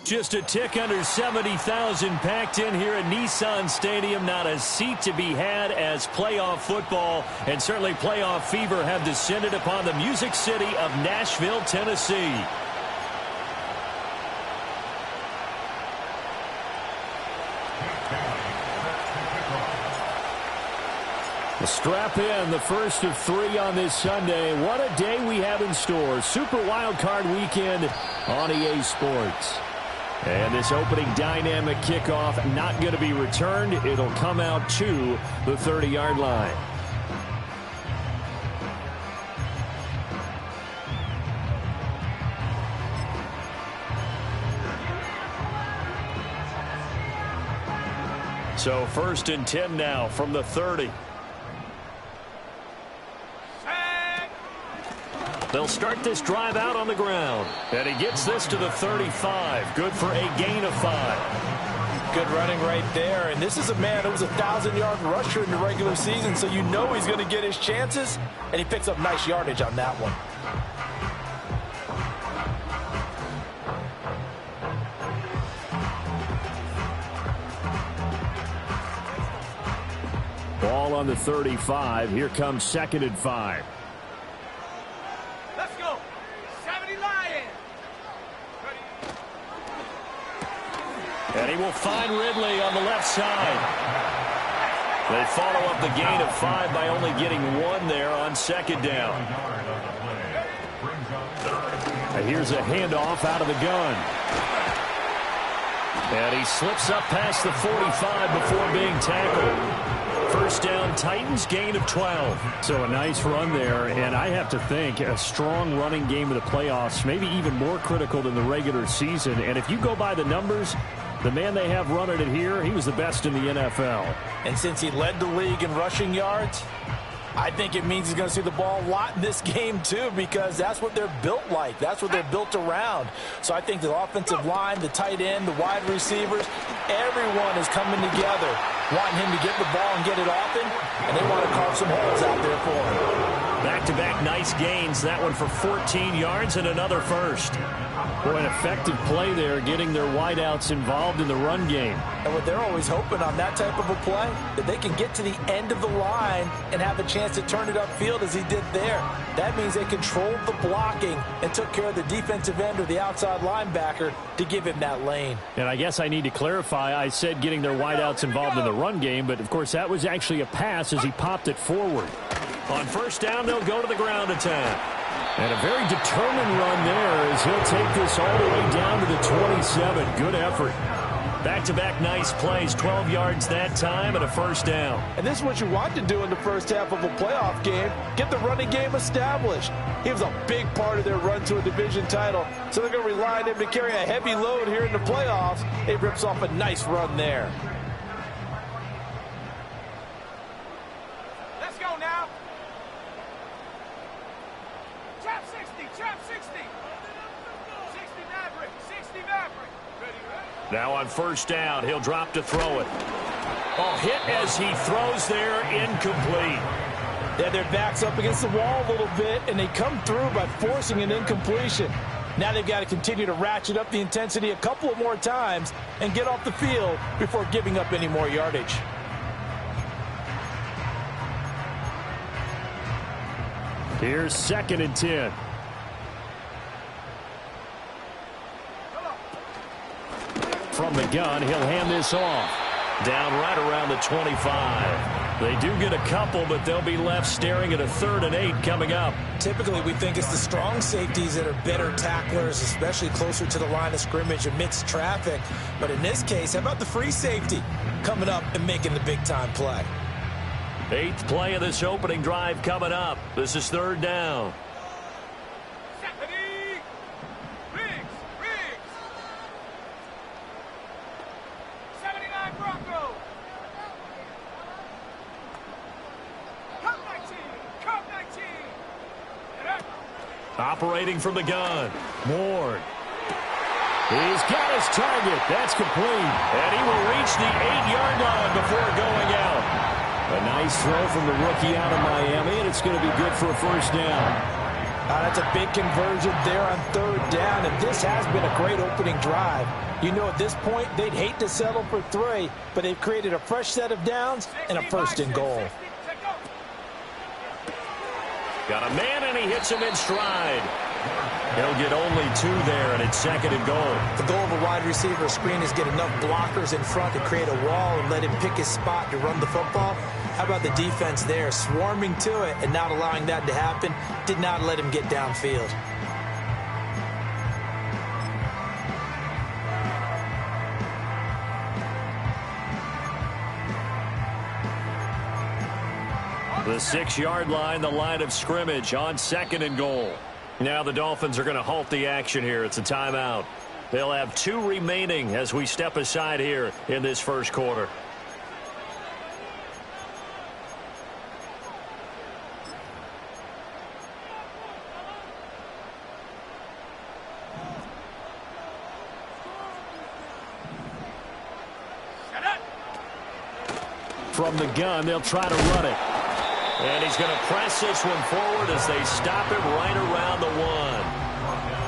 Just a tick under 70,000 packed in here at Nissan Stadium. Not a seat to be had as playoff football and certainly playoff fever have descended upon the Music City of Nashville, Tennessee. Strap in, the first of 3 on this Sunday. What a day we have in store. Super Wild Card Weekend on EA Sports. And this opening dynamic kickoff not going to be returned. It'll come out to the 30-yard line. So 1st and 10 now from the 30. They'll start this drive out on the ground. And he gets this to the 35. Good for a gain of 5. Good running right there. And this is a man who was a 1,000-yard rusher in the regular season, so you know he's going to get his chances. And he picks up nice yardage on that one. Ball on the 35. Here comes 2nd and 5. And he will find Ridley on the left side. They follow up the gain of 5 by only getting 1 there on 2nd down. And here's a handoff out of the gun. And he slips up past the 45 before being tackled. 1st down, Titans, gain of 12. So a nice run there, and I have to think a strong running game of the playoffs, maybe even more critical than the regular season. And if you go by the numbers, the man they have running it here, he was the best in the NFL. And since he led the league in rushing yards, I think it means he's going to see the ball a lot in this game, too, because that's what they're built like. That's what they're built around. So I think the offensive line, the tight end, the wide receivers, everyone is coming together, wanting him to get the ball and get it often, and they want to carve some holes out there for him. Back-to-back nice gains. That one for 14 yards and another first. Boy, an effective play there, getting their wideouts involved in the run game. And what they're always hoping on that type of a play, that they can get to the end of the line and have a chance to turn it upfield as he did there. That means they controlled the blocking and took care of the defensive end or the outside linebacker to give him that lane. And I guess I need to clarify, I said getting their wideouts involved in the run game, but of course that was actually a pass as he popped it forward. On 1st down, they'll go to the ground attack. And a very determined run there as he'll take this all the way down to the 27. Good effort. Back-to-back nice plays, 12 yards that time and a 1st down. And this is what you want to do in the first half of a playoff game. Get the running game established. He was a big part of their run to a division title, so they're going to rely on him to carry a heavy load here in the playoffs. He rips off a nice run there. Let's go now. Trap 60, trap 60. 60 Maverick, 60 Maverick. Now on 1st down, he'll drop to throw it. Oh, hit as he throws there, incomplete. Yeah, their back's up against the wall a little bit, and they come through by forcing an incompletion. Now they've got to continue to ratchet up the intensity a couple of more times and get off the field before giving up any more yardage. Here's 2nd and 10. Come on. from the gun. He'll hand this off. Down right around the 25. They do get a couple, but they'll be left staring at a 3rd and 8 coming up. Typically, we think it's the strong safeties that are better tacklers, especially closer to the line of scrimmage amidst traffic. But in this case, how about the free safety coming up and making the big-time play? 8th play of this opening drive coming up. This is 3rd down. Operating from the gun. Ward. He's got his target. That's complete. And he will reach the 8-yard line before going out. A nice throw from the rookie out of Miami, and it's going to be good for a first down. That's a big conversion there on 3rd down. And this has been a great opening drive. You know, at this point, they'd hate to settle for 3, but they've created a fresh set of downs and a 1st and goal. Got a man, and he hits him in stride. He'll get only 2 there, and it's 2nd and goal. The goal of a wide receiver screen is get enough blockers in front to create a wall and let him pick his spot to run the football. How about the defense there, swarming to it and not allowing that to happen? Did not let him get downfield. The 6-yard line, the line of scrimmage on 2nd and goal. Now the Dolphins are going to halt the action here. It's a timeout. They'll have 2 remaining as we step aside here in this first quarter. From the gun, they'll try to run it. And he's going to press this one forward as they stop him right around the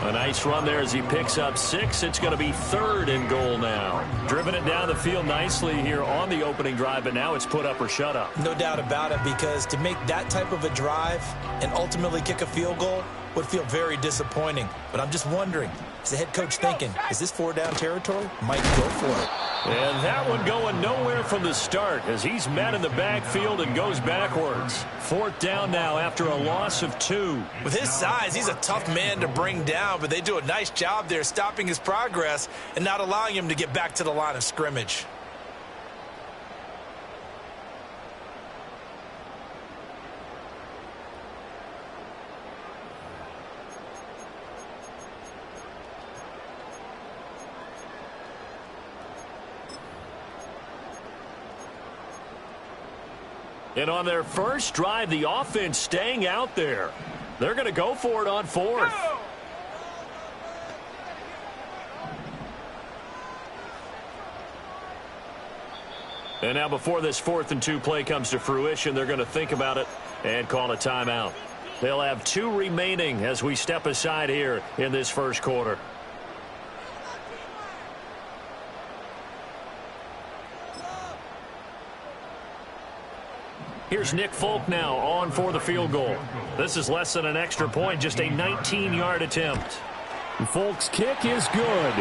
1. A nice run there as he picks up 6. It's going to be 3rd and goal now. Driven it down the field nicely here on the opening drive, but now it's put up or shut up. No doubt about it, because to make that type of a drive and ultimately kick a field goal would feel very disappointing. But I'm just wondering, is the head coach thinking, is this 4-down territory? Might go for it. And that one going nowhere from the start as he's met in the backfield and goes backwards. 4th down now after a loss of 2. With his size, he's a tough man to bring down, but they do a nice job there stopping his progress and not allowing him to get back to the line of scrimmage. And on their first drive, the offense staying out there. They're going to go for it on 4th. And now before this 4th and 2 play comes to fruition, they're going to think about it and call a timeout. They'll have 2 remaining as we step aside here in this first quarter. Here's Nick Folk now on for the field goal. This is less than an extra point, just a 19-yard attempt. And Folk's kick is good.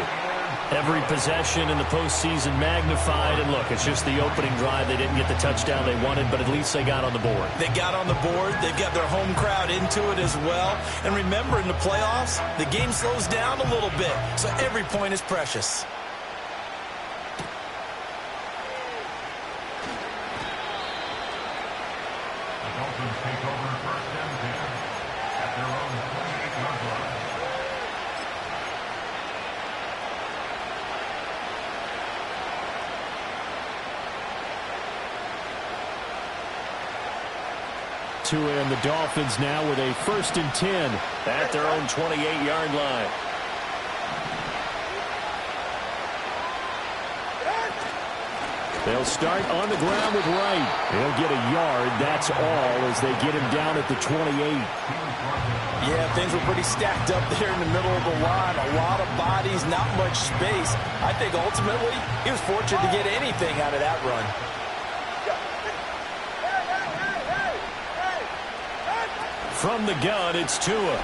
Every possession in the postseason magnified. And look, it's just the opening drive. They didn't get the touchdown they wanted, but at least they got on the board. They got on the board. They've got their home crowd into it as well. And remember, in the playoffs, the game slows down a little bit, so every point is precious. Take over 1st and 10 at their own 28-yard line. And the Dolphins now with a 1st and 10 at their own 28-yard line. They'll start on the ground with Wright. He'll get a yard. That's all as they get him down at the 28. Yeah, things were pretty stacked up there in the middle of the line. A lot of bodies, not much space. I think ultimately he was fortunate to get anything out of that run. From the gun, it's Tua.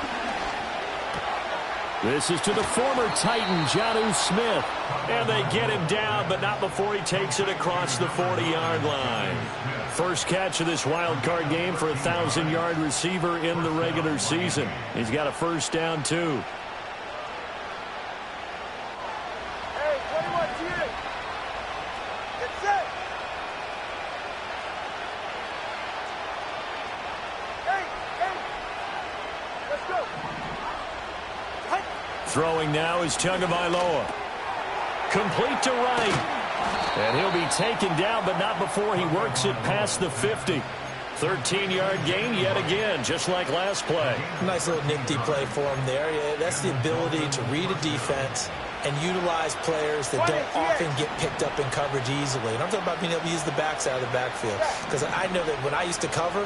This is to the former Titan, Jonnu Smith. And they get him down, but not before he takes it across the 40-yard line. First catch of this wild card game for a 1,000-yard receiver in the regular season. He's got a first down, too. Hey, 21 G. Get set. Hey. Let's go. Throwing now is Tagovailoa. Complete to right. And he'll be taken down, but not before he works it past the 50. 13-yard gain yet again, just like last play. Nice little nifty play for him there. Yeah, that's the ability to read a defense and utilize players that don't often get picked up in coverage easily. And I'm talking about being able to use the backside of the backfield. Because I know that when I used to cover,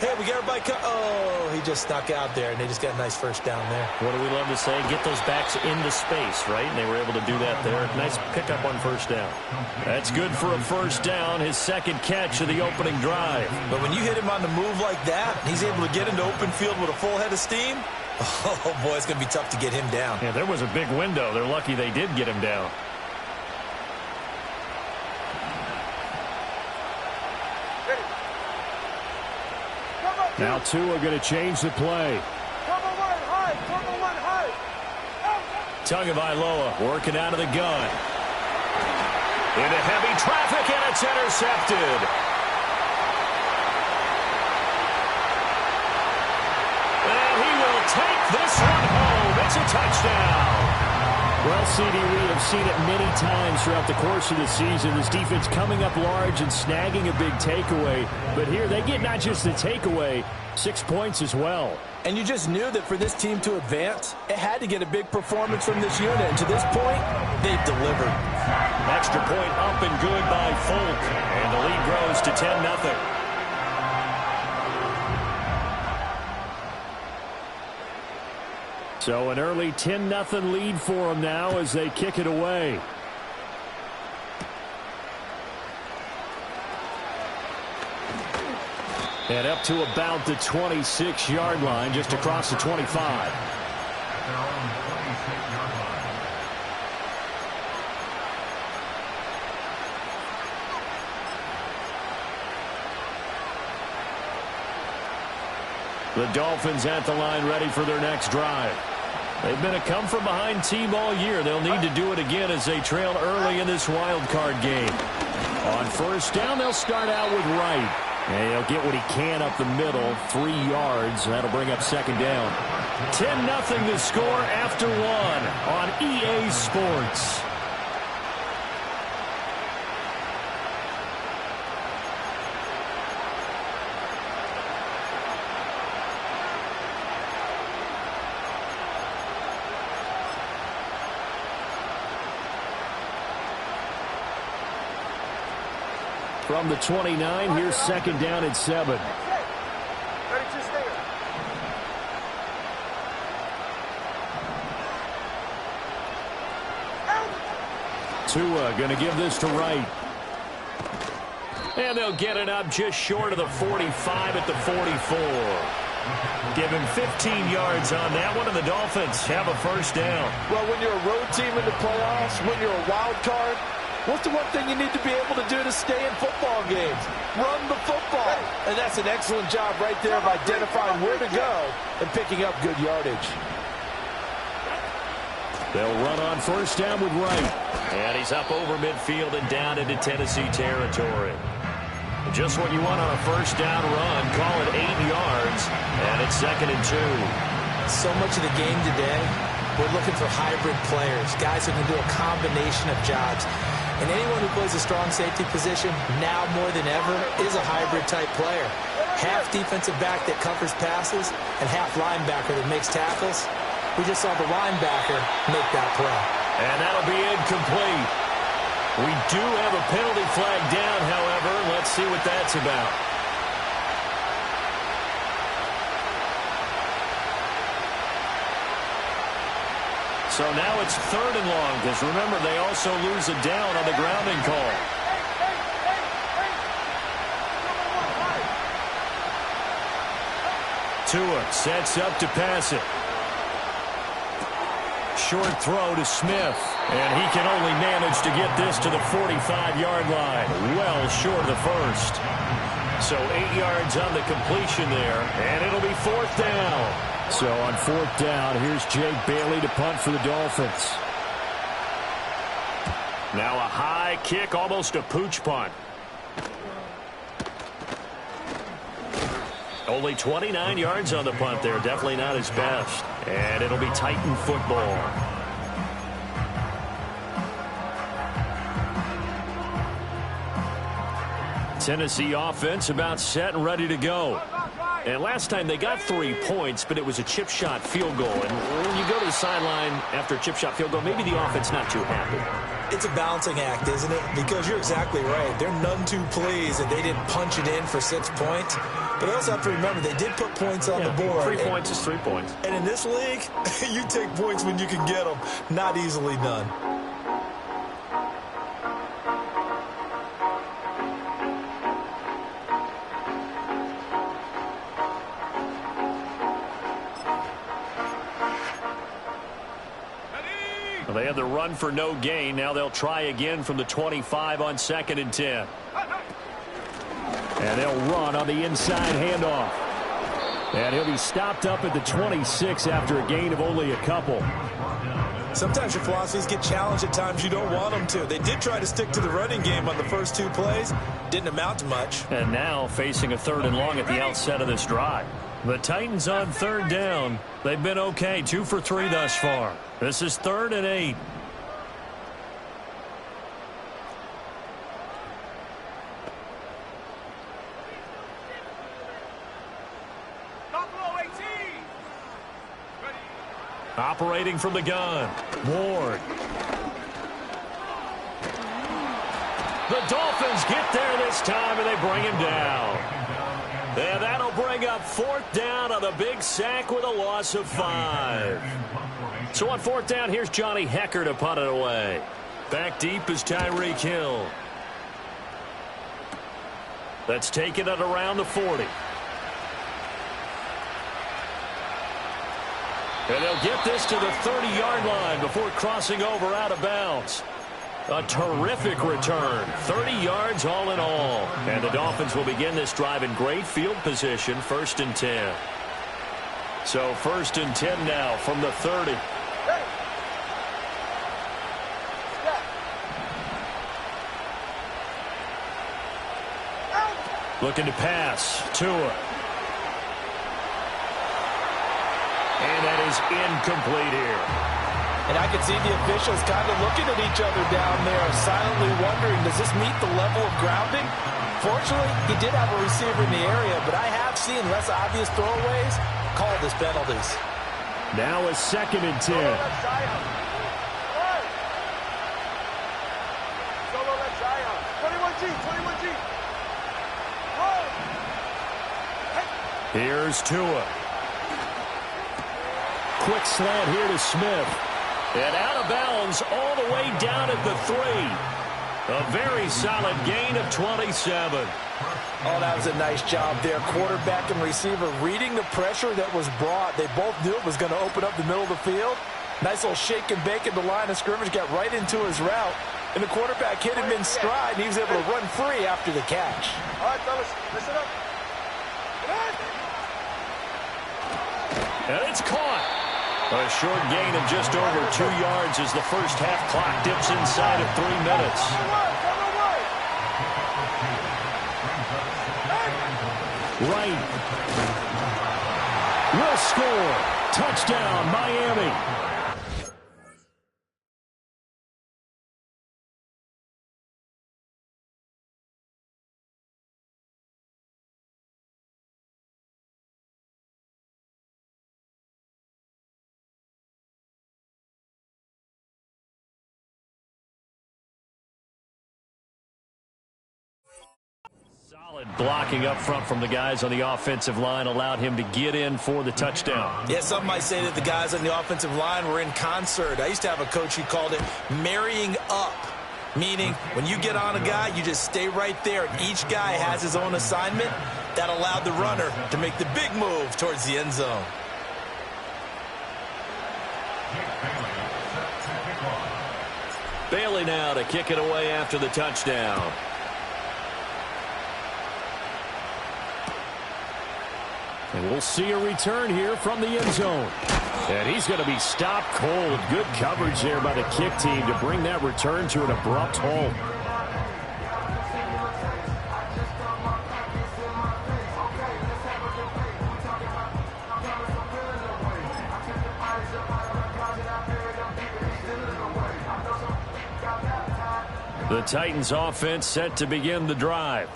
hey, we got everybody oh, he just snuck out there, and they just got a nice first down there. What do we love to say? Get those backs into space, right? And they were able to do that there. Nice pickup on first down. That's good for a first down, his second catch of the opening drive. But when you hit him on the move like that, he's able to get into open field with a full head of steam. Oh, boy, it's going to be tough to get him down. Yeah, there was a big window. They're lucky they did get him down. Now two are going to change the play. Cover one high. Tagovailoa working out of the gun. Into heavy traffic, and it's intercepted. And he will take this one home. It's a touchdown. Well, CD, we have seen it many times throughout the course of the season. This defense coming up large and snagging a big takeaway. But here they get not just the takeaway, 6 points as well. And you just knew that for this team to advance, it had to get a big performance from this unit. And to this point, they've delivered. Extra point up and good by Folk. And the lead grows to 10-0. So an early 10-0 lead for them now as they kick it away. And up to about the 26-yard line, just across the 25. Their own 26-yard line. The Dolphins at the line ready for their next drive. They've been a come-from-behind team all year. They'll need to do it again as they trail early in this wild card game. On first down, they'll start out with Wright. And he'll get what he can up the middle, 3 yards. That'll bring up second down. 10-0 the score after one on EA Sports. From the 29, here's second down at 7. Tua going to give this to Wright. And they'll get it up just short of the 45 at the 44. Give him 15 yards on that one, and the Dolphins have a first down. Well, when you're a road team in the playoffs, when you're a wild card, what's the one thing you need to be able to do to stay in football games? Run the football. And that's an excellent job right there of identifying where to go and picking up good yardage. They'll run on first down with Wright. And he's up over midfield and down into Tennessee territory. Just what you want on a first down run. Call it 8 yards. And it's 2nd and 2. So much of the game today, we're looking for hybrid players, guys who can do a combination of jobs. And anyone who plays a strong safety position, now more than ever, is a hybrid-type player. Half defensive back that covers passes and half linebacker that makes tackles. We just saw the linebacker make that play. And that'll be incomplete. We do have a penalty flag down, however. Let's see what that's about. So now it's 3rd and long, because remember, they also lose a down on the grounding call. Tua sets up to pass it. short throw to Smith. And he can only manage to get this to the 45-yard line. Well short of the first. So 8 yards on the completion there. And it'll be 4th down. So on 4th down, here's Jake Bailey to punt for the Dolphins. Now a high kick, almost a pooch punt. Only 29 yards on the punt there. Definitely not his best. And it'll be Titan football. Tennessee offense about set and ready to go. And last time they got 3 points, but it was a chip shot field goal. And when you go to the sideline after a chip shot field goal, maybe the offense not too happy. It's a balancing act, isn't it? Because you're exactly right. They're none too pleased that they didn't punch it in for 6 points. But they also have to remember they did put points on the board. 3 points is 3 points. And in this league, you take points when you can get them. Not easily done. Well, they had the run for no gain. Now they'll try again from the 25 on 2nd and 10. And they'll run on the inside handoff. And he'll be stopped up at the 26 after a gain of only a couple. Sometimes your philosophies get challenged at times you don't want them to. They did try to stick to the running game on the first 2 plays. Didn't amount to much. And now facing a 3rd and long at the outset of this drive. The Titans on 3rd down. They've been okay. 2 for 3 thus far. This is 3rd and 8. Operating from the gun, Ward. The Dolphins get there this time, and they bring him down. And that'll bring up 4th down on the big sack with a loss of 5. So on 4th down, here's Johnny Hecker to punt it away. Back deep is Tyreek Hill. Let's take it at around the 40. And they'll get this to the 30-yard line before crossing over out of bounds. A terrific return. 30 yards all in all. And the Dolphins will begin this drive in great field position, 1st and 10. So 1st and 10 now from the 30. Looking to pass. Tua. And that is incomplete here. And I can see the officials kind of looking at each other down there, silently wondering, does this meet the level of grounding? Fortunately, he did have a receiver in the area, but I have seen less obvious throwaways called as penalties. Now a 2nd and 10. Solo left Zion. 21G. Here's Tua. Quick slant here to Smith. And out of bounds all the way down at the 3. A very solid gain of 27. Oh, that was a nice job there. Quarterback and receiver reading the pressure that was brought. They both knew it was going to open up the middle of the field. Nice little shake and bake at the line of scrimmage. Got right into his route. And the quarterback hit him in stride, and he was able to run free after the catch. All right, fellas, listen up. And it's caught. A short gain of just over 2 yards as the first half clock dips inside of 3 minutes. Right. Will score. Touchdown, Miami. Solid blocking up front from the guys on the offensive line allowed him to get in for the touchdown. Yeah, some might say that the guys on the offensive line were in concert. I used to have a coach who called it marrying up, meaning when you get on a guy, you just stay right there. Each guy has his own assignment. That allowed the runner to make the big move towards the end zone. Bailey now to kick it away after the touchdown. And we'll see a return here from the end zone. And he's going to be stopped cold. Good coverage there by the kick team to bring that return to an abrupt halt. The Titans offense set to begin the drive.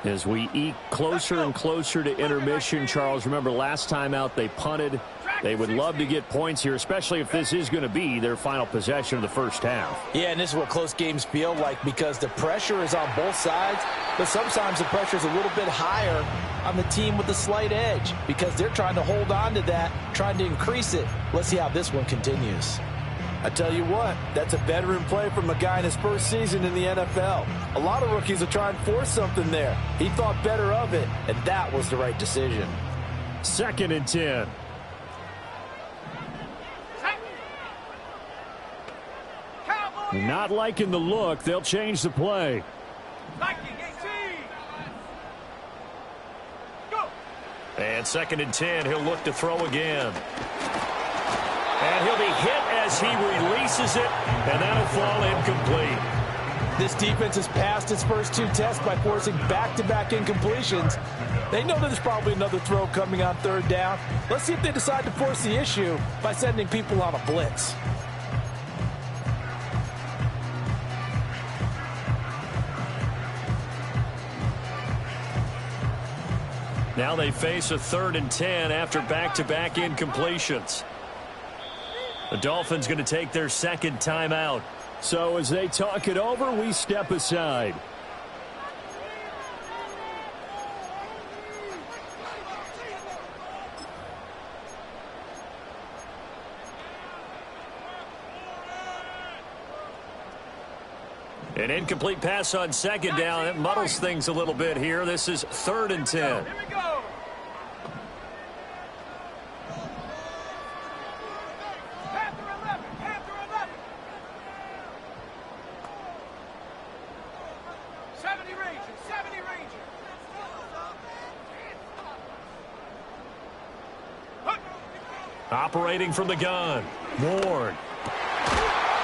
As we eke closer and closer to intermission, Charles, remember last time out they punted. They would love to get points here, especially if this is going to be their final possession of the first half. Yeah, and this is what close games feel like because the pressure is on both sides, but sometimes the pressure is a little bit higher on the team with the slight edge because they're trying to hold on to that, trying to increase it. Let's see how this one continues. I tell you what, that's a veteran play from a guy in his first season in the NFL. A lot of rookies will try and force something there. He thought better of it, and that was the right decision. 2nd and 10. Not liking the look. They'll change the play. And 2nd and 10. He'll look to throw again. And he'll be hit as he releases it, and that'll fall incomplete. This defense has passed its first 2 tests by forcing back-to-back incompletions. They know that there's probably another throw coming on 3rd down. Let's see if they decide to force the issue by sending people on a blitz. Now they face a 3rd and 10 after back-to-back incompletions. The Dolphins going to take their 2nd timeout. So as they talk it over, we step aside. An incomplete pass on 2nd down. It muddles things a little bit here. This is 3rd and 10. Here we go. Operating from the gun. Ward.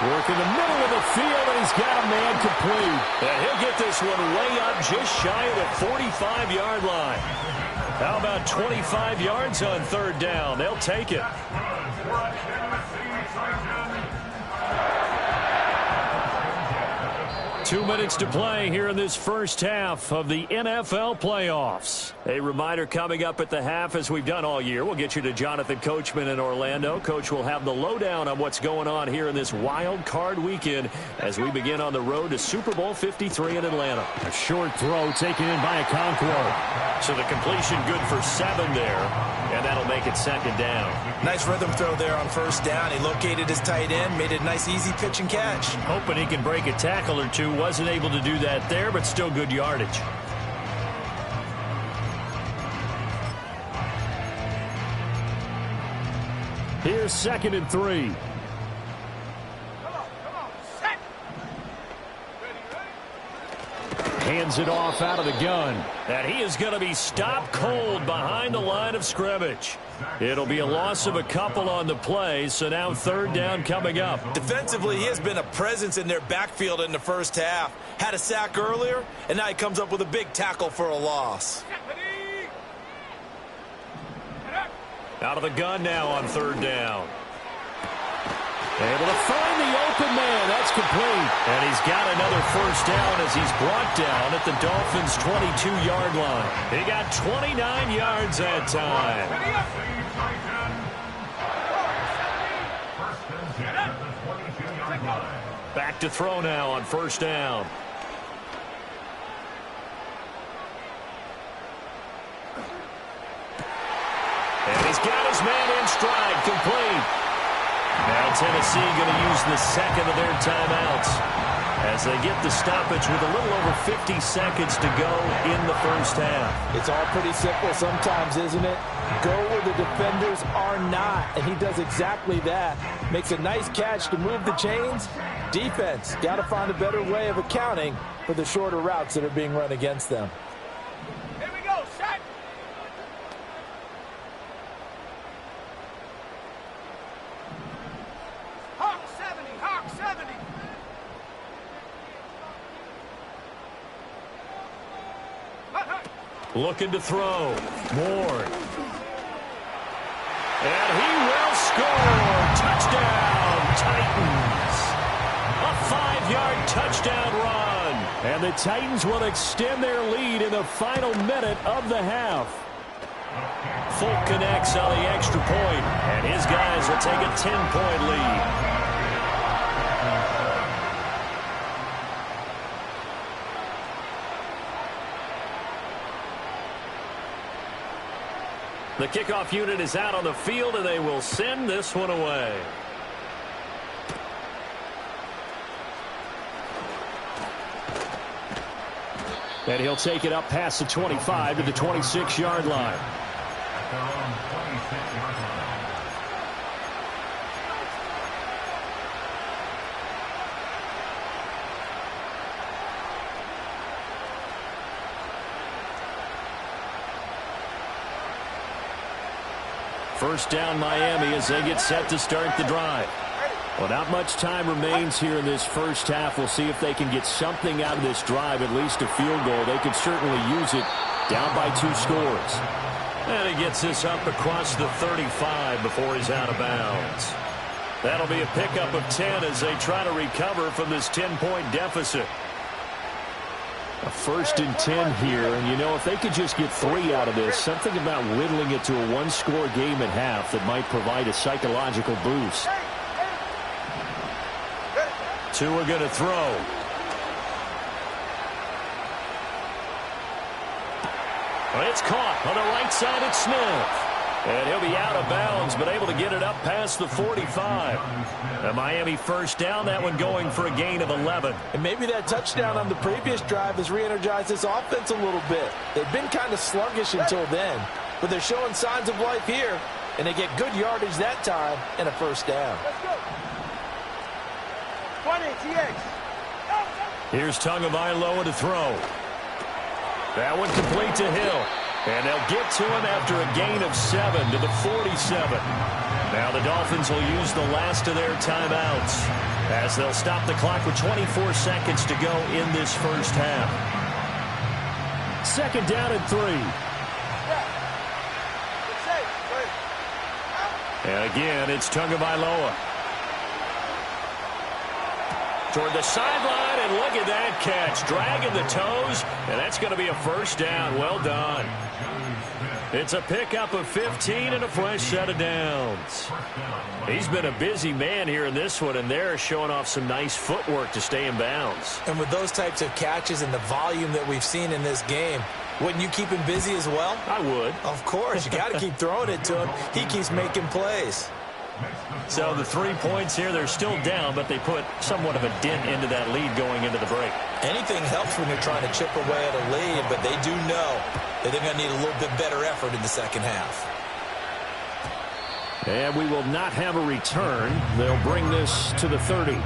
Work in the middle of the field, and he's got a man complete. And he'll get this one way up just shy of the 45-yard line. How about 25 yards on 3rd down? They'll take it. 2 minutes to play here in this first half of the NFL playoffs. A reminder coming up at the half, as we've done all year. We'll get you to Jonathan Coachman in Orlando. Coach will have the lowdown on what's going on here in this wild card weekend as we begin on the road to Super Bowl 53 in Atlanta. A short throw taken in by Okonkwo. So the completion good for 7 there, and that'll make it 2nd down. Nice rhythm throw there on 1st down. He located his tight end, made it a nice easy pitch and catch. Hoping he can break a tackle or two. Wasn't able to do that there, but still good yardage. Here's 2nd and 3. Hands it off out of the gun. And he is going to be stopped cold behind the line of scrimmage. It'll be a loss of a couple on the play, so now 3rd down coming up. Defensively, he has been a presence in their backfield in the first half. Had a sack earlier, and now he comes up with a big tackle for a loss. Out of the gun now on 3rd down. Able to find the open man. That's complete. And he's got another 1st down as he's brought down at the Dolphins' 22-yard line. He got 29 yards that time. Back to throw now on 1st down. And he's got his man in stride, complete. Now Tennessee going to use the 2nd of their timeouts. as they get the stoppage with a little over 50 seconds to go in the first half. It's all pretty simple sometimes, isn't it? Go where the defenders are not, and he does exactly that. Makes a nice catch to move the chains. Defense, got to find a better way of accounting for the shorter routes that are being run against them. Here we go, set. Hawk 70, Hawk 70. Looking to throw. Moore. And he will score. Touchdown, Titans. A 5-yard touchdown run. And the Titans will extend their lead in the final minute of the half. Folk connects on the extra point, and his guys will take a 10-point lead. The kickoff unit is out on the field, and they will send this one away. And he'll take it up past the 25 to the 26-yard line. At their own 26-yard line. First down, Miami, as they get set to start the drive. Well, not much time remains here in this first half. We'll see if they can get something out of this drive, at least a field goal. They could certainly use it down by 2 scores. And he gets this up across the 35 before he's out of bounds. That'll be a pickup of 10 as they try to recover from this 10-point deficit. A 1st and 10 here, and you know, if they could just get 3 out of this, something about whittling it to a 1-score game at half that might provide a psychological boost. Tua going to throw. Well, it's caught on the right side at Smith. And he'll be out of bounds, but able to get it up past the 45. A Miami first down, that one going for a gain of 11. And maybe that touchdown on the previous drive has re-energized this offense a little bit. They've been kind of sluggish until then, but they're showing signs of life here, and they get good yardage that time and a first down. Let's go. 20, TX. Here's Tagovailoa to throw. That one complete to Hill. And they'll get to him after a gain of 7 to the 47. Now the Dolphins will use the last of their timeouts as they'll stop the clock with 24 seconds to go in this first half. 2nd down and 3. And again, it's Tagovailoa. Toward the sideline, and look at that catch. Dragging the toes, and that's going to be a first down. Well done. It's a pickup of 15 and a fresh set of downs. He's been a busy man here in this one, and they're showing off some nice footwork to stay in bounds. And with those types of catches and the volume that we've seen in this game, wouldn't you keep him busy as well? I would. Of course. You got to keep throwing it to him. He keeps making plays. So the 3 points here, they're still down, but they put somewhat of a dent into that lead going into the break. Anything helps when you're trying to chip away at a lead, but they do know that they're going to need a little bit better effort in the second half. And we will not have a return. They'll bring this to the 30.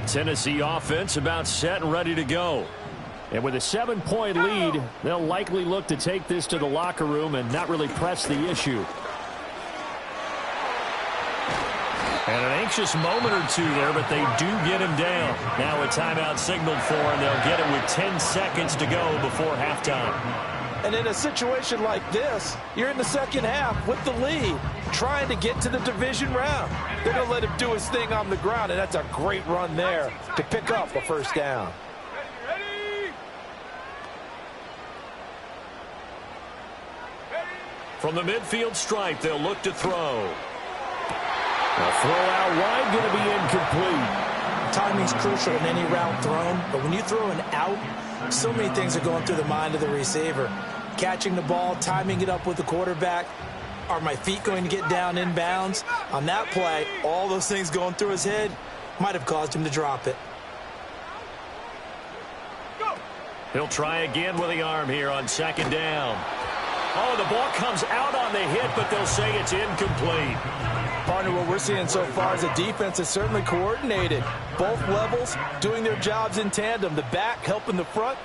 Tennessee offense about set and ready to go. And with a 7-point lead, they'll likely look to take this to the locker room and not really press the issue. And an anxious moment or two there, but they do get him down. Now a timeout signaled for, and they'll get it with 10 seconds to go before halftime. And in a situation like this, you're in the second half with the lead, trying to get to the division round. They're going to let him do his thing on the ground, and that's a great run there to pick up a first down. From the midfield stripe, they'll look to throw. A throw out wide, going to be incomplete. timing's crucial in any route thrown, but when you throw an out, so many things are going through the mind of the receiver. Catching the ball, timing it up with the quarterback. Are my feet going to get down inbounds? On that play, all those things going through his head might have caused him to drop it. He'll try again with the arm here on second down. Oh, the ball comes out on the hit, but they'll say it's incomplete. Partner, what we're seeing so far is the defense is certainly coordinated. Both levels doing their jobs in tandem. The back helping the front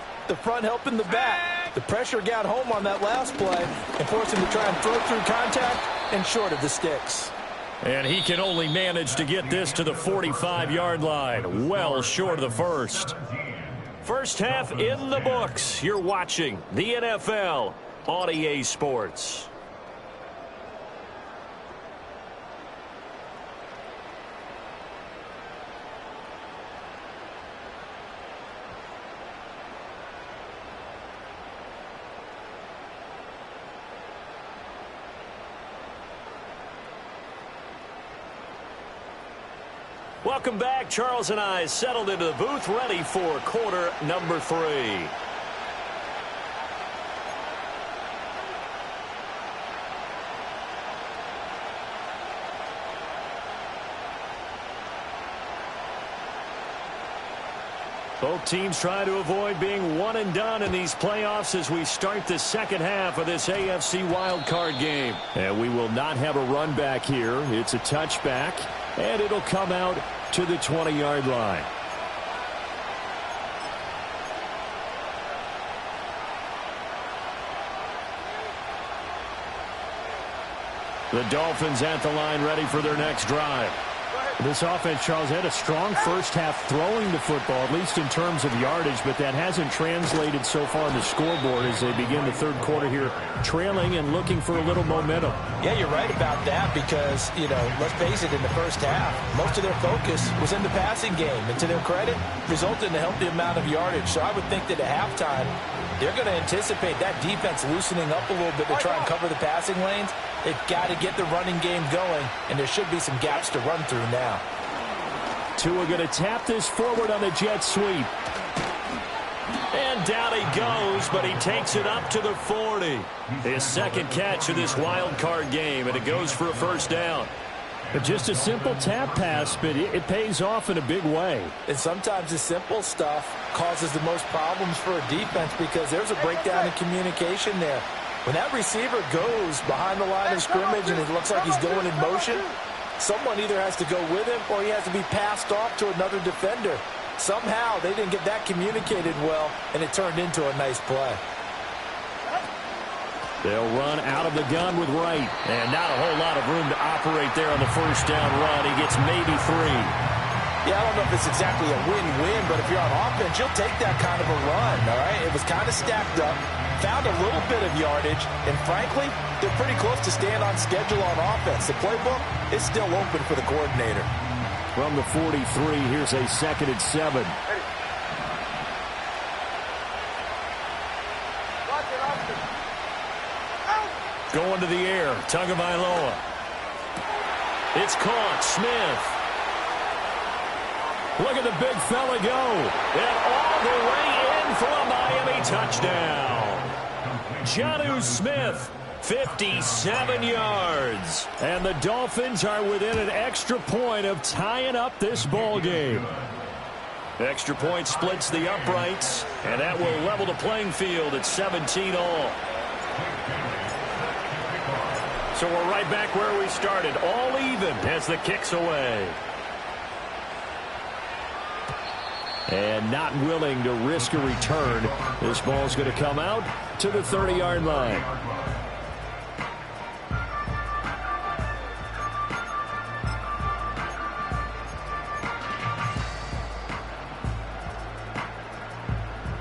helping the back. The pressure got home on that last play and forced him to try and throw through contact and short of the sticks. And he can only manage to get this to the 45-yard line, well short of the first. First half in the books. You're watching the NFL on EA Sports. Welcome back. Charles and I settled into the booth, ready for quarter number 3. Both teams try to avoid being one and done in these playoffs as we start the second half of this AFC wildcard game. And we will not have a run back here. It's a touchback, and it'll come out to the 20-yard line. The Dolphins at the line, ready for their next drive. This offense, Charles, had a strong first half throwing the football, at least in terms of yardage, but that hasn't translated so far on the scoreboard as they begin the third quarter here, trailing and looking for a little momentum. Yeah, you're right about that because, let's face it, in the first half, most of their focus was in the passing game, and to their credit, resulted in a healthy amount of yardage. So I would think that at halftime, they're going to anticipate that defense loosening up a little bit to try and cover the passing lanes. They've got to get the running game going, and there should be some gaps to run through now. Tua going to tap this forward on the jet sweep. And down he goes, but he takes it up to the 40. His second catch of this wild card game, and it goes for a first down. Just a simple tap pass, but it pays off in a big way. And sometimes the simple stuff causes the most problems for a defense because there's a breakdown in communication there. When that receiver goes behind the line of scrimmage and it looks like he's going in motion, someone either has to go with him or he has to be passed off to another defender. Somehow they didn't get that communicated well, and it turned into a nice play. They'll run out of the gun with Wright, and not a whole lot of room to operate there on the first down run. He gets maybe 3. Yeah, I don't know if it's exactly a win-win, but if you're on offense, you'll take that kind of a run, all right? It was kind of stacked up, found a little bit of yardage, and frankly, they're pretty close to staying on schedule on offense. The playbook is still open for the coordinator. From the 43, here's a 2nd and 7. Going to the air, Tagovailoa. It's caught, Smith. Look at the big fella go. And all the way in for a Miami touchdown. Jonnu Smith, 57 yards. And the Dolphins are within an extra point of tying up this ball game. Extra point splits the uprights, and that will level the playing field at 17 all. So we're right back where we started, all even as the kick's away. And not willing to risk a return. This ball's going to come out to the 30-yard line.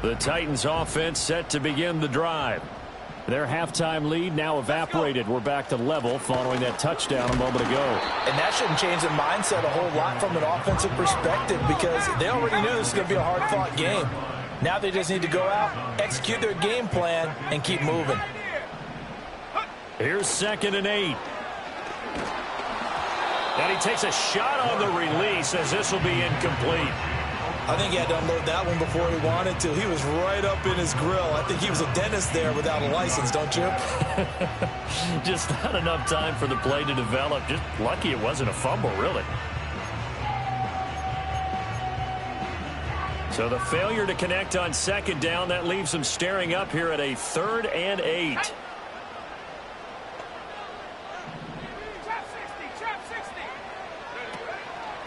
The Titans offense set to begin the drive. Their halftime lead now evaporated. We're back to level following that touchdown a moment ago. And that shouldn't change the mindset a whole lot from an offensive perspective because they already knew this was going to be a hard-fought game. Now they just need to go out, execute their game plan, and keep moving. Here's 2nd and 8. And he takes a shot on the release as this will be incomplete. I think he had to unload that one before he wanted to. He was right up in his grill. I think he was a dentist there without a license, don't you? Just not enough time for the play to develop. Just lucky it wasn't a fumble, really. So the failure to connect on second down, that leaves them staring up here at a 3rd and 8.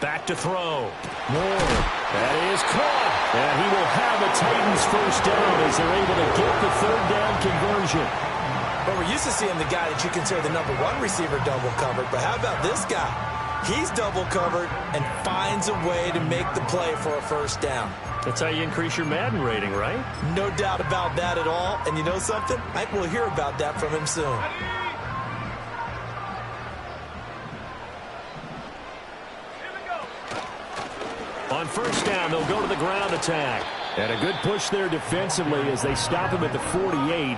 Back to throw. Moore. That is caught. And he will have a Titans first down as they're able to get the 3rd down conversion. But we're used to seeing the guy that you consider the number 1 receiver double covered. But how about this guy? He's double covered and finds a way to make the play for a first down. That's how you increase your Madden rating, right? No doubt about that at all. And you know something? I think we'll hear about that from him soon. On first down, they'll go to the ground attack. And a good push there defensively as they stop him at the 48.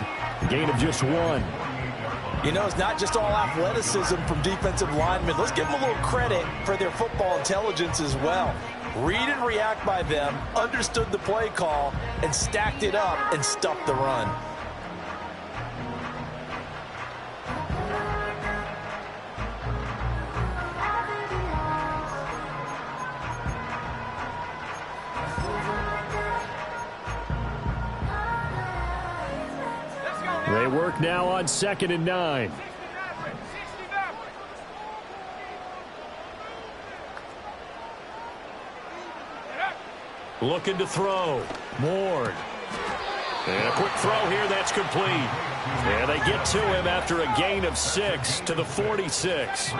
Gain of just 1. You know, it's not just all athleticism from defensive linemen. Let's give them a little credit for their football intelligence as well. Read and react by them, understood the play call, and stacked it up and stuffed the run. They work now on 2nd and 9. Looking to throw. Moore. And a quick throw here, that's complete. And they get to him after a gain of 6 to the 46.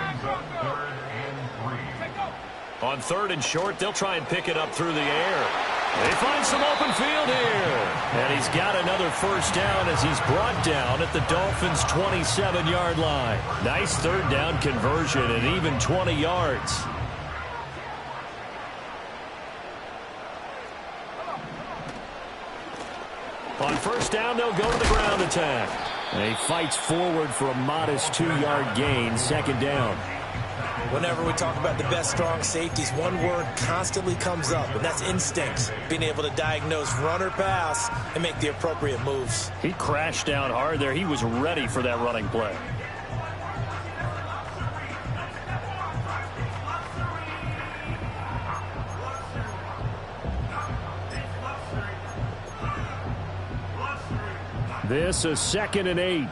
On 3rd and short, they'll try and pick it up through the air. They find some open field here. And he's got another first down as he's brought down at the Dolphins' 27-yard line. Nice 3rd down conversion and even 20 yards. On first down, they'll go to the ground attack. And he fights forward for a modest 2-yard gain, 2nd down. Whenever we talk about the best strong safeties, one word constantly comes up, and that's instincts. Being able to diagnose run or pass and make the appropriate moves. He crashed down hard there. He was ready for that running play. This is 2nd and 8.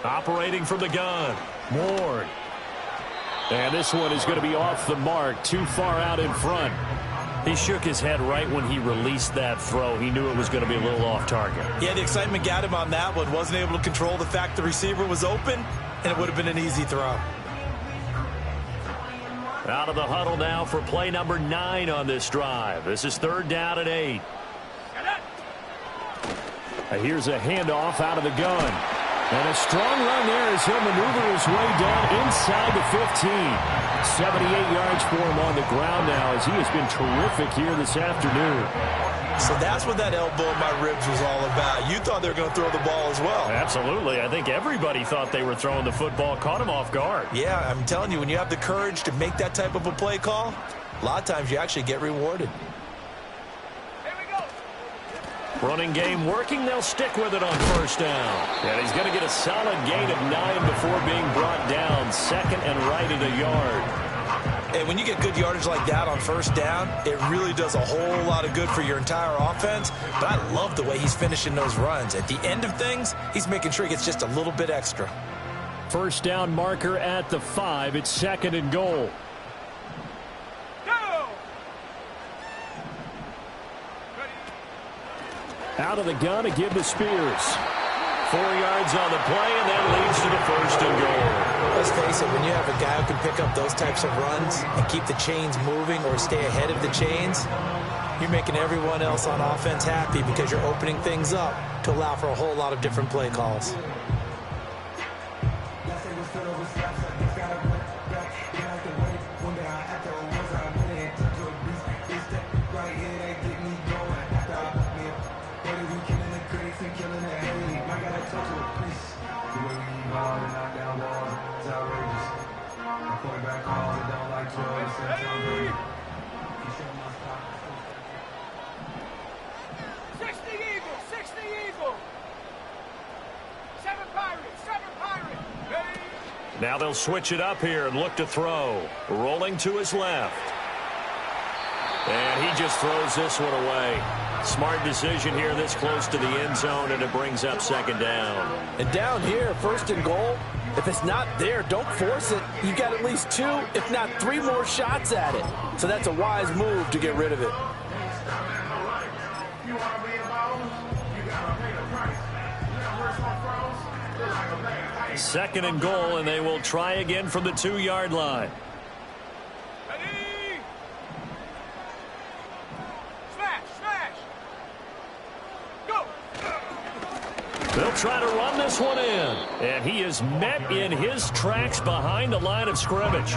Operating from the gun. Moore. And this one is going to be off the mark, too far out in front. He shook his head right when he released that throw. He knew it was going to be a little off target. Yeah, the excitement got him on that one. Wasn't able to control the fact the receiver was open, and it would have been an easy throw. Out of the huddle now for play number 9 on this drive. This is 3rd down and 8. Here's a handoff out of the gun. And a strong run there as he'll maneuver his way down inside the 15. 78 yards for him on the ground now as he has been terrific here this afternoon. So that's what that elbow in my ribs was all about. You thought they were going to throw the ball as well. Absolutely. I think everybody thought they were throwing the football, caught him off guard. Yeah, I'm telling you, when you have the courage to make that type of a play call, a lot of times you actually get rewarded. Running game working. They'll stick with it on first down. And he's going to get a solid gain of 9 before being brought down. 2nd and right at a yard. And when you get good yardage like that on first down, it really does a whole lot of good for your entire offense. But I love the way he's finishing those runs. At the end of things, he's making sure he gets just a little bit extra. First down marker at the 5. It's 2nd and goal. Out of the gun to give to Spears. 4 yards on the play, and that leads to the 1st and goal. Let's face it, when you have a guy who can pick up those types of runs and keep the chains moving or stay ahead of the chains, you're making everyone else on offense happy because you're opening things up to allow for a whole lot of different play calls. Now they'll switch it up here and look to throw. Rolling to his left. And he just throws this one away. Smart decision here this close to the end zone, and it brings up second down. And down here, first and goal, if it's not there, don't force it. You've got at least 2, if not 3 more shots at it. So that's a wise move to get rid of it. Second and goal, and they will try again from the 2-yard line. Ready? Smash, smash. Go. They'll try to run this one in. And he is met in his tracks behind the line of scrimmage.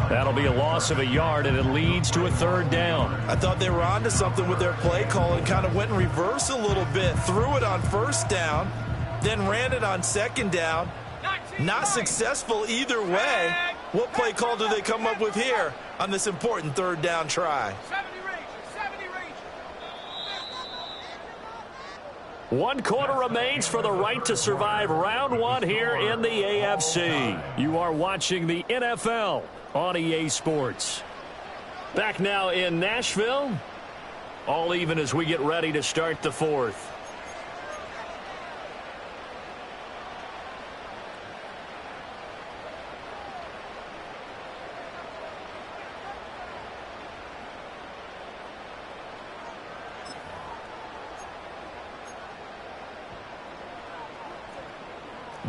That'll be a loss of a yard, and it leads to a third down. I thought they were onto something with their play call and kind of went in reverse a little bit. Threw it on first down, then ran it on second down. Not successful either way. What play call do they come up with here on this important third down try? 70 range. 1 quarter remains for the right to survive round 1 here in the AFC. You are watching the NFL on EA Sports. Back now in Nashville. All even as we get ready to start the 4th.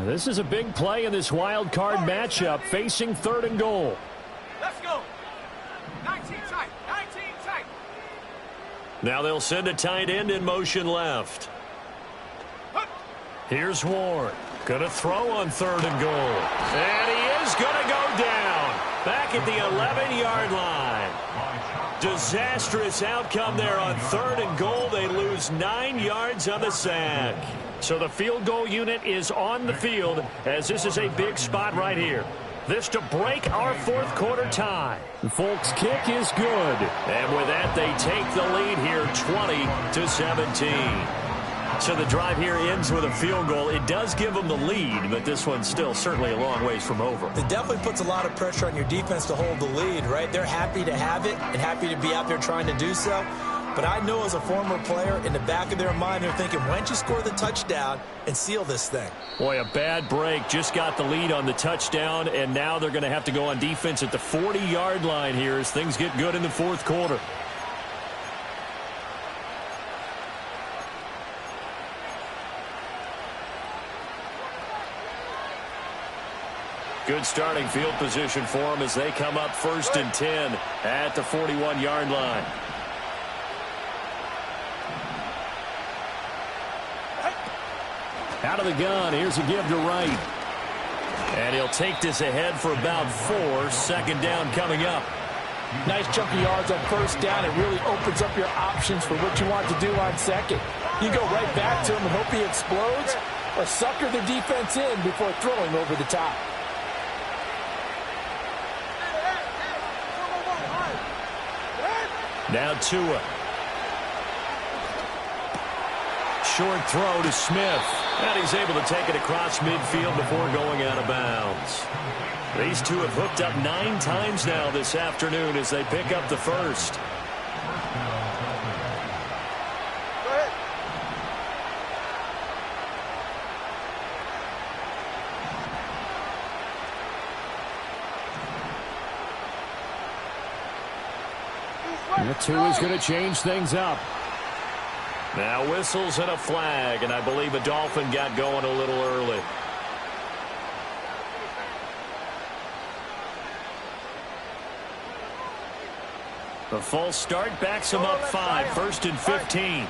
This is a big play in this wild card matchup, facing 3rd and goal. Let's go. 19 tight. Now they'll send a tight end in motion left. Here's Ward. Going to throw on 3rd and goal. And he is going to go down. Back at the 11-yard line. Disastrous outcome there on 3rd and goal. They lose 9 yards on the sack. So the field goal unit is on the field, as this is a big spot right here. This to break our 4th quarter tie. Folks' kick is good. And with that, they take the lead here 20-17. So the drive here ends with a field goal. It does give them the lead, but this one's still certainly a long ways from over. It definitely puts a lot of pressure on your defense to hold the lead, right? They're happy to have it and happy to be out there trying to do so. But I know as a former player, in the back of their mind, they're thinking, why don't you score the touchdown and seal this thing? Boy, a bad break. Just got the lead on the touchdown, and now they're going to have to go on defense at the 40-yard line here as things get good in the 4th quarter. Good starting field position for them as they come up 1st and 10 at the 41-yard line. Out of the gun, here's a give to right. And he'll take this ahead for about 4. 2nd down coming up. Nice chunky yards on first down. It really opens up your options for what you want to do on second. You go right back to him and hope he explodes, or sucker the defense in before throwing over the top. Now Tua. Short throw to Smith. And he's able to take it across midfield before going out of bounds. These two have hooked up 9 times now this afternoon as they pick up the first. Go ahead. And the 2 is going to change things up. Now whistles and a flag, and I believe a Dolphin got going a little early. The false start backs them up 5, 1st and 15.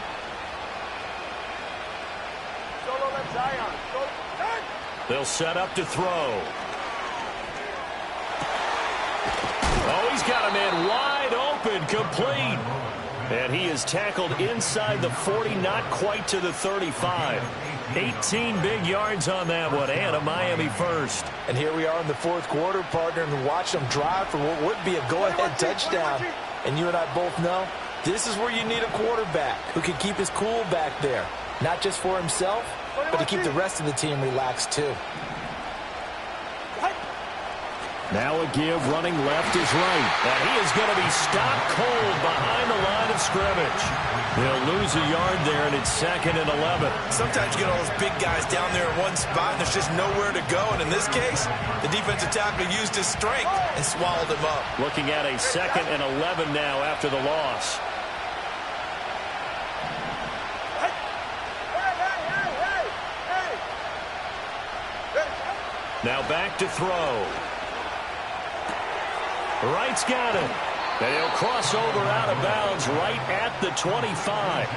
They'll set up to throw. Oh, he's got a man wide open, complete. And he is tackled inside the 40, not quite to the 35. 18 big yards on that one, and a Miami first. And here we are in the 4th quarter, partner, and watch them drive for what would be a go-ahead touchdown. And you and I both know this is where you need a quarterback who can keep his cool back there. Not just for himself, but to keep the rest of the team relaxed too. Now a give, running left is right. And he is going to be stopped cold behind the line of scrimmage. He'll lose a yard there, and it's 2nd and 11. Sometimes you get all those big guys down there in one spot, and there's just nowhere to go. And in this case, the defensive tackle used his strength and swallowed him up. Looking at a 2nd and 11 now after the loss. Now back to throw. Wright's got it. And he'll cross over out of bounds right at the 25.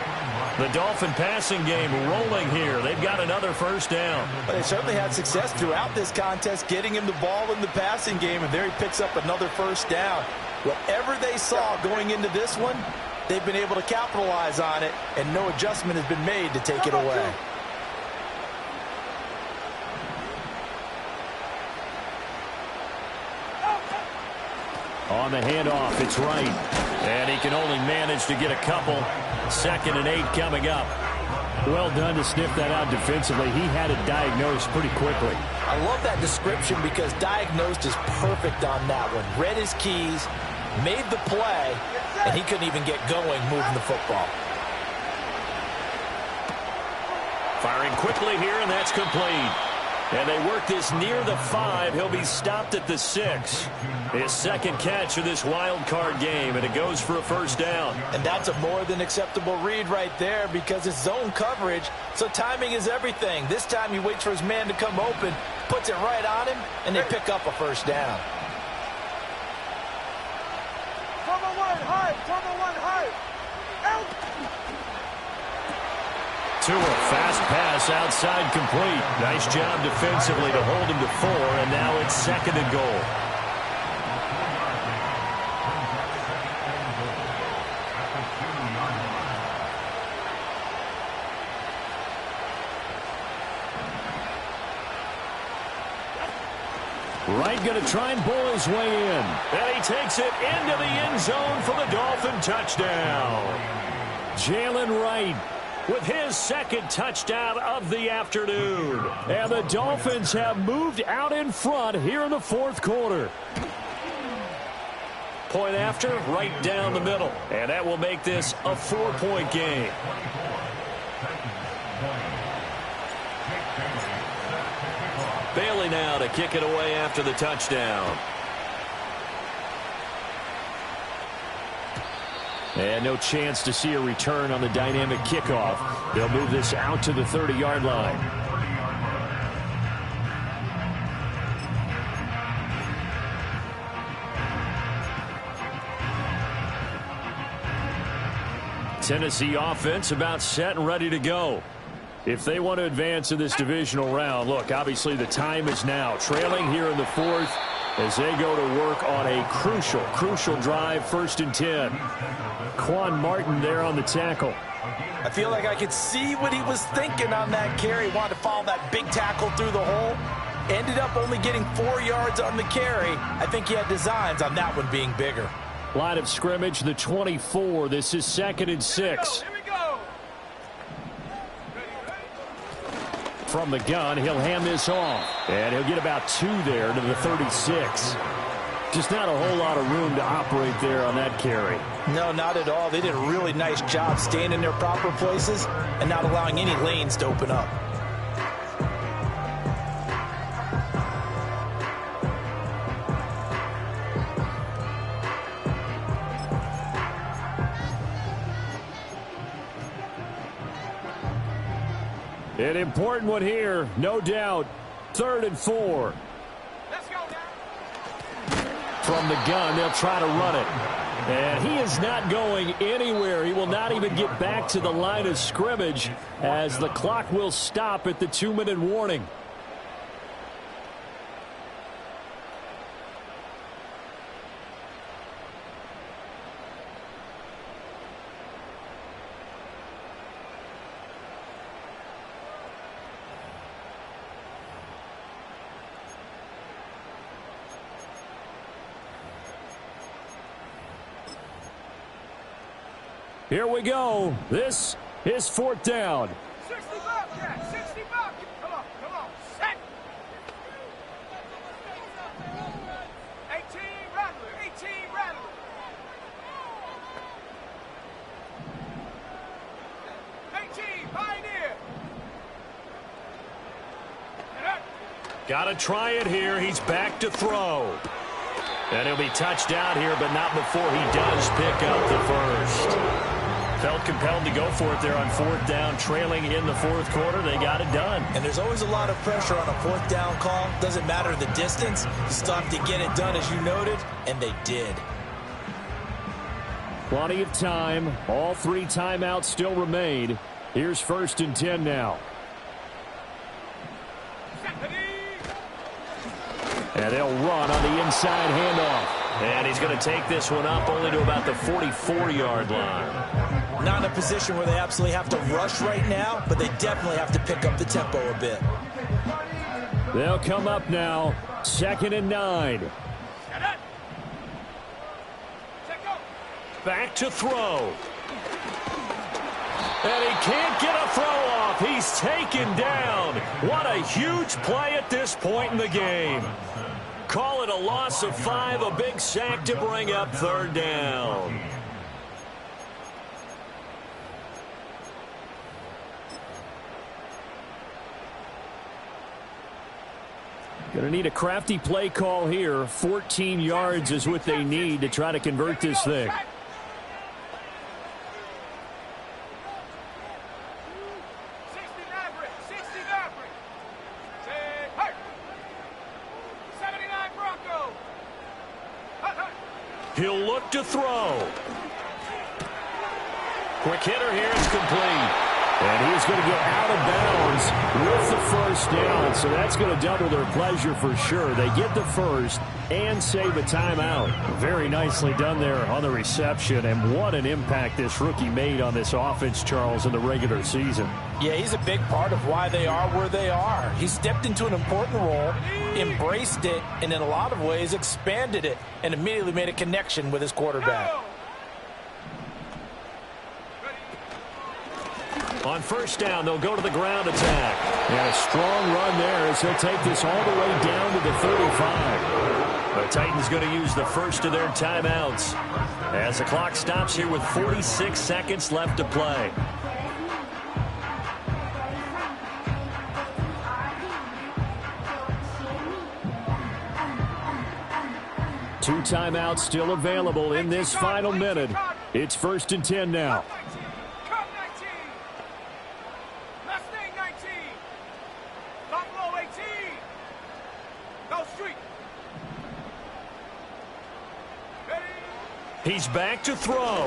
The Dolphin passing game rolling here. They've got another first down. But they certainly had success throughout this contest getting him the ball in the passing game, and there he picks up another first down. Whatever they saw going into this one, they've been able to capitalize on it, and no adjustment has been made to take it away. On the handoff, it's Wright. And he can only manage to get a couple. 2nd and 8 coming up. Well done to sniff that out defensively. He had it diagnosed pretty quickly. I love that description because diagnosed is perfect on that one. Read his keys, made the play, and he couldn't even get going moving the football. Firing quickly here, and that's complete. And they work this near the 5. He'll be stopped at the 6. His 2nd catch of this wild card game, and it goes for a first down. And that's a more than acceptable read right there because it's zone coverage, so timing is everything. This time he waits for his man to come open, puts it right on him, and they pick up a first down. Cover one high, cover one high. Out. To a fast pass outside complete. Nice job defensively to hold him to 4, and now it's 2nd and goal. Wright going to try and pull his way in. And he takes it into the end zone for the Dolphin touchdown. Jalen Wright with his 2nd touchdown of the afternoon. And the Dolphins have moved out in front here in the 4th quarter. Point after, right down the middle. And that will make this a 4-point game. Bailey now to kick it away after the touchdown. And no chance to see a return on the dynamic kickoff. They'll move this out to the 30-yard line. Tennessee offense about set and ready to go. If they want to advance in this divisional round, look, obviously the time is now. Trailing here in the 4th as they go to work on a crucial drive, 1st and 10. Quan Martin there on the tackle. I feel like I could see what he was thinking on that carry. Wanted to follow that big tackle through the hole. Ended up only getting 4 yards on the carry. I think he had designs on that one being bigger. Line of scrimmage, the 24. This is 2nd and 6. Here we go. From the gun, he'll hand this off. And he'll get about 2 there to the 36. Just not a whole lot of room to operate there on that carry. No, not at all. They did a really nice job staying in their proper places and not allowing any lanes to open up. An important one here, no doubt. 3rd and 4. Let's go now. From the gun, they'll try to run it. And he is not going anywhere. He will not even get back to the line of scrimmage as the clock will stop at the 2-minute warning. Here we go. This is 4th down. 60 Bobcat, 60 Bobcat. Come on, set. Got to try it here. He's back to throw. And he'll be touched out here, but not before he does pick up the first. Felt compelled to go for it there on fourth down, trailing in the fourth quarter. They got it done. And there's always a lot of pressure on a fourth down call. Doesn't matter the distance. You still have to get it done, as you noted, and they did. Plenty of time. All 3 timeouts still remain. Here's 1st and 10 now. And they'll run on the inside handoff. And he's going to take this one up only to about the 44-yard line. Not in a position where they absolutely have to rush right now, but they definitely have to pick up the tempo a bit. They'll come up now. 2nd and 9. Back to throw. And he can't get a throw off. He's taken down. What a huge play at this point in the game. Call it a loss of 5, a big sack to bring up 3rd down. Going to need a crafty play call here. 14 yards is what they need to try to convert this thing. He'll look to throw. Quick hitter here. It's complete. And he's going to get out of bounds with the first down. So that's going to double their pleasure for sure. They get the first and save a timeout. Very nicely done there on the reception. And what an impact this rookie made on this offense, Charles, in the regular season. Yeah, he's a big part of why they are where they are. He stepped into an important role, embraced it, and in a lot of ways expanded it, and immediately made a connection with his quarterback. On first down, they'll go to the ground attack. And a strong run there as they'll take this all the way down to the 35. The Titans going to use the first of their timeouts as the clock stops here with 46 seconds left to play. Two timeouts still available in this final minute. It's 1st and 10 now. He's back to throw.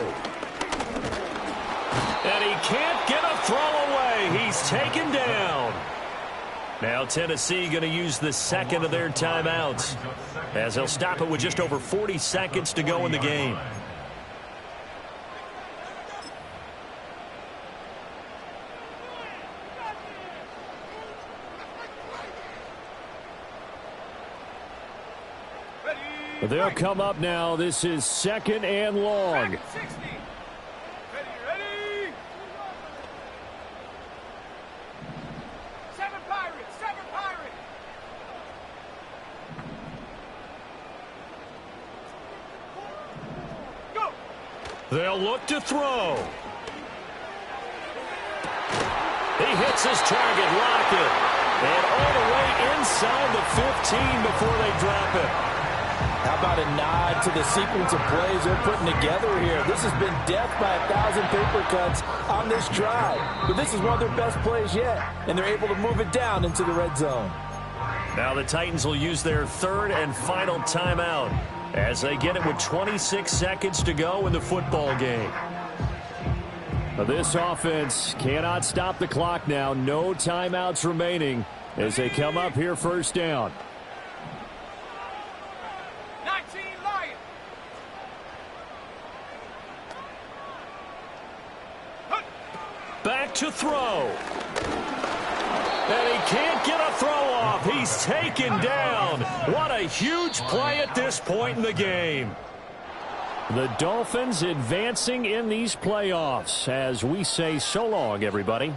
And he can't get a throw away. He's taken down. Now Tennessee going to use the second of their timeouts as they'll stop it with just over 40 seconds to go in the game. They'll come up now. This is 2nd and long. They'll look to throw. He hits his target, Lockett. And all the way inside the 15 before they drop it. How about a nod to the sequence of plays they're putting together here? This has been death by 1,000 paper cuts on this drive. But this is one of their best plays yet, and they're able to move it down into the red zone. Now the Titans will use their third and final timeout as they get it with 26 seconds to go in the football game. This offense cannot stop the clock now. No timeouts remaining as they come up here first down. Back to throw. And he can't get a throw off. He's taken down. What a huge play at this point in the game. The Dolphins advancing in these playoffs as we say so long, everybody.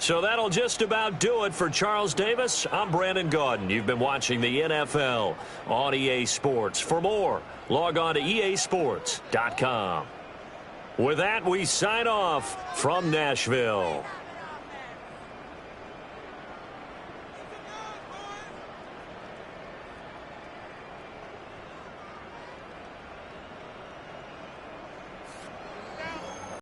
So that'll just about do it for Charles Davis. I'm Brandon Gaudin. You've been watching the NFL on EA Sports. For more, log on to easports.com. With that, we sign off from Nashville.